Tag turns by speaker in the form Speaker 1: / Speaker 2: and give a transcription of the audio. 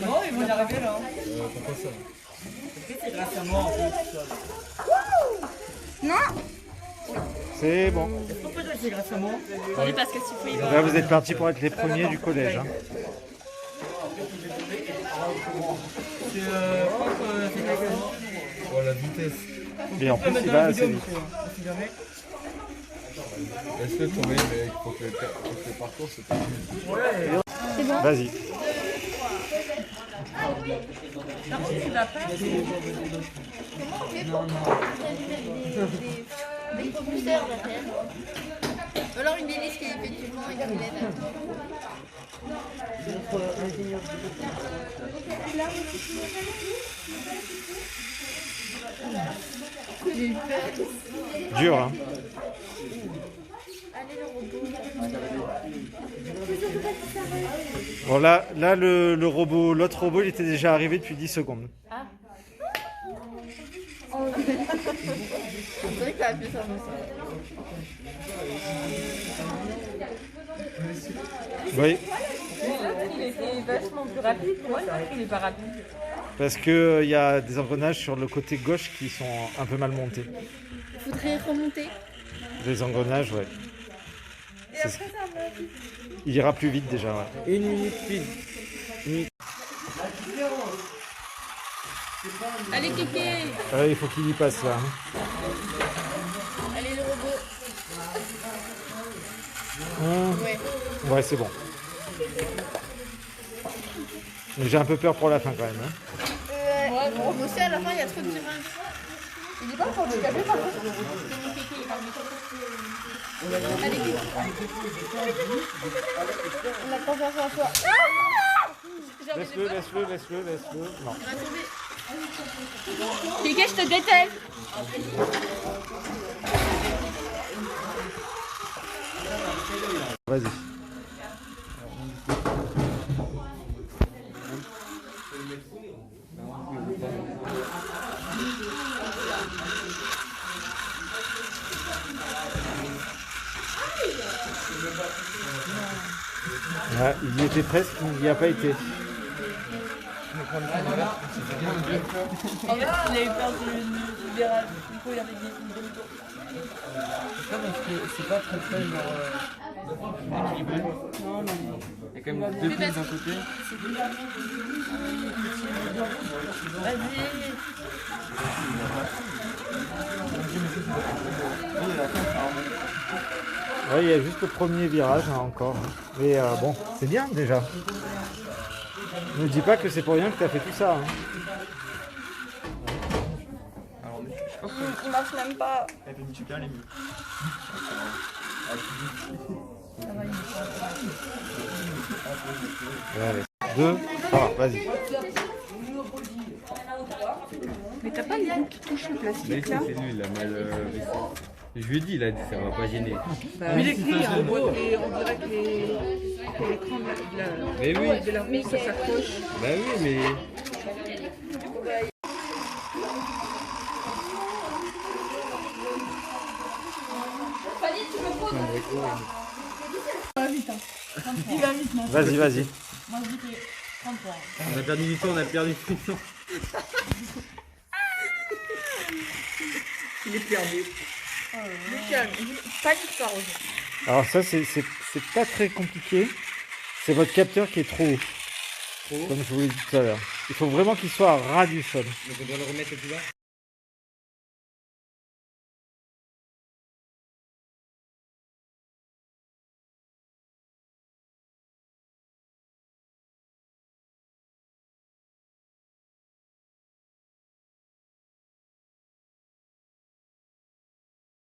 Speaker 1: Non, ils vont y arriver là.
Speaker 2: Pourquoi ça?
Speaker 1: C'est grâce à moi en fait.
Speaker 3: Non.
Speaker 4: C'est bon.
Speaker 1: Pourquoi c'est grâce à moi?
Speaker 3: Oui, parce que tu peux y voir.
Speaker 4: Là, vous êtes partis pour être les premiers du collège. Hein.
Speaker 1: C'est quelque chose.
Speaker 2: Oh, la vitesse.
Speaker 4: Et en plus, il va assez vite.
Speaker 2: Laisse-le tomber, mais pour que le parcours se termine.
Speaker 3: C'est bon.
Speaker 4: Vas-y.
Speaker 3: Des propulseurs derrière. Alors une hélice qui effectivement est comme l'aide. J'ai eu peur.
Speaker 4: Dur, hein.
Speaker 3: Allez le robot.
Speaker 4: Bon, là le robot, l'autre robot, il était déjà arrivé depuis 10 secondes.
Speaker 3: Ah. Oh. C'est vrai que t'as appuyé sur le
Speaker 4: Oui,
Speaker 5: Il était vachement plus rapide. Moi, je trouve qu'il n'est pas rapide.
Speaker 4: parce que y a des engrenages sur le côté gauche qui sont un peu mal montés.
Speaker 3: Il faudrait remonter.
Speaker 4: Les engrenages, ouais.
Speaker 3: Et après ça va.
Speaker 4: Il ira plus vite déjà, ouais.
Speaker 2: 1 minute pile.
Speaker 3: Allez Kéké.
Speaker 4: Ouais, il faut qu'il y passe là. Hein.
Speaker 3: Allez le robot. Ouais.
Speaker 4: Ouais, c'est bon. Mais j'ai un peu peur pour la fin quand même. Hein.
Speaker 3: Moi aussi à la fin il y a trop de virages. Il est pas encore handicapé par contre. Allez Kéké. On a confiance en toi.
Speaker 4: Laisse-le. Non.
Speaker 3: On va tomber. Kéké, je te déteste.
Speaker 4: Vas-y. Ah, il y était presque, il n'y a pas été.
Speaker 5: En fait, il a eu peur du virage. Du coup, il a fait une demi-tour.
Speaker 1: C'est pas très très genre équilibré. Non. Il y a quand même deux pieds d'un côté.
Speaker 5: Vas-y.
Speaker 4: Ouais, il y a juste le premier virage hein, encore. Mais bon, c'est bien déjà. Ne dis pas que c'est pour rien que tu as fait tout ça. Hein.
Speaker 5: Il marche même pas.
Speaker 4: Allez. 2, 3, vas-y.
Speaker 5: Mais t'as pas les bouts qui touchent le
Speaker 2: Mais
Speaker 5: plastique
Speaker 2: si,
Speaker 5: là?
Speaker 2: c'est lui, il a mal. Je lui ai dit, il a dit, ça va pas gêner.
Speaker 5: Mais il écrit en boîte et on dirait que l'écran
Speaker 2: Mais oui.
Speaker 5: de la roue ça s'accroche.
Speaker 2: Bah oui, mais.
Speaker 4: Vas-y.
Speaker 1: On a perdu du temps,
Speaker 2: Il est perdu.
Speaker 5: Panique pas, Roger.
Speaker 4: Alors ça, c'est pas très compliqué. C'est votre capteur qui est trop haut. Comme je vous l'ai dit tout à l'heure. Il faut vraiment qu'il soit à ras du sol.
Speaker 2: Donc on doit le remettre plus bas.